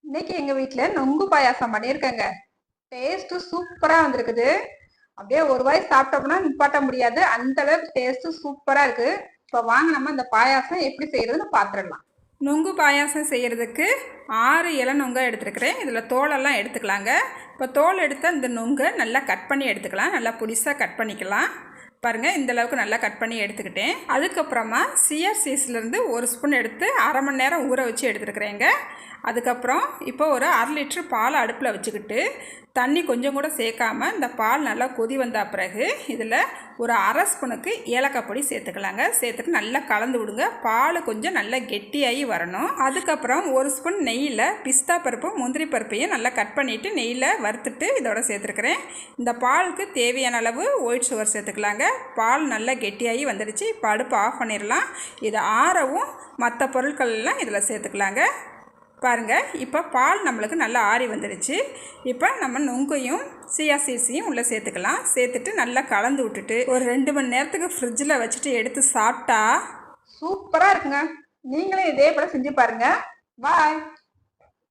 இன்னைக்கு எங்க வீட்ல நொங்கு பாயாசம் பண்ணியிருக்கேங்க. டேஸ்ட் சூப்பரா வந்திருக்குது. அப்படியே ஒரு வாய் சாப்பிட்டோம்னா நிப்பாட்ட முடியாது, அந்த அளவுக்கு டேஸ்ட் சூப்பரா இருக்கு. இப்போ வாங்க நம்ம இந்த பாயாசம் எப்படி செய்யறதுன்னு பார்த்துடலாம். நொங்கு பாயாசம் செய்கிறதுக்கு 6 இலை நொங்கை எடுத்துருக்கிறேன். இதில் தோலெல்லாம் எடுத்துக்கலாங்க. இப்போ தோல் எடுத்தால் இந்த நொங்கை நல்லா கட் பண்ணி எடுத்துக்கலாம். நல்லா பொடிசாக கட் பண்ணிக்கலாம். பாருங்கள், இந்தளவுக்கு நல்லா கட் பண்ணி எடுத்துக்கிட்டேன். அதுக்கப்புறமா சியா சீஸ்லேருந்து 1 ஸ்பூன் எடுத்து அரை மணி நேரம் ஊற வச்சு எடுத்துருக்குறேங்க. அதுக்கப்புறம் இப்போ ஒரு 1/2 லிட்ரு பால் அடுப்பில் வச்சுக்கிட்டு தண்ணி கொஞ்சம் கூட சேர்க்காம இந்த பால் நல்லா கொதி வந்த பிறகு இதில் ஒரு அரை ஸ்பூனுக்கு ஏலக்காய் பொடி சேர்த்துக்கலாங்க. சேர்த்துட்டு நல்லா கலந்து விடுங்க. பால் கொஞ்சம் நல்லா கெட்டியாகி வரணும். அதுக்கப்புறம் 1 ஸ்பூன் நெய்யில் பிஸ்தா பருப்பு முந்திரி பருப்பையும் நல்லா கட் பண்ணிவிட்டு நெய்யில் வறுத்துட்டு இதோட சேர்த்துருக்குறேன். இந்த பாலுக்கு தேவையான அளவு ஒயிட் சுகர் சேர்த்துக்கலாங்க. பால் நல்லா கெட்டியாகி வந்துடுச்சு. இப்போ அடுப்பு ஆஃப் பண்ணிடலாம். இதை ஆறவும் மற்ற பொருட்கள் எல்லாம் இதில் சேர்த்துக்கலாங்க. பாருங்கள், இப்போ பால் நம்மளுக்கு நல்லா ஆறி வந்துடுச்சு. இப்போ நம்ம நொங்கையும் சியா சீட்ஸையும் உள்ளே சேர்த்துக்கலாம். சேர்த்துட்டு நல்லா கலந்து விட்டுட்டு ஒரு 2 மணி நேரத்துக்கு ஃப்ரிட்ஜில் வச்சுட்டு எடுத்து சாப்பிட்டா சூப்பராக இருக்குங்க. நீங்களும் இதே போல செஞ்சு பாருங்க. பாய்.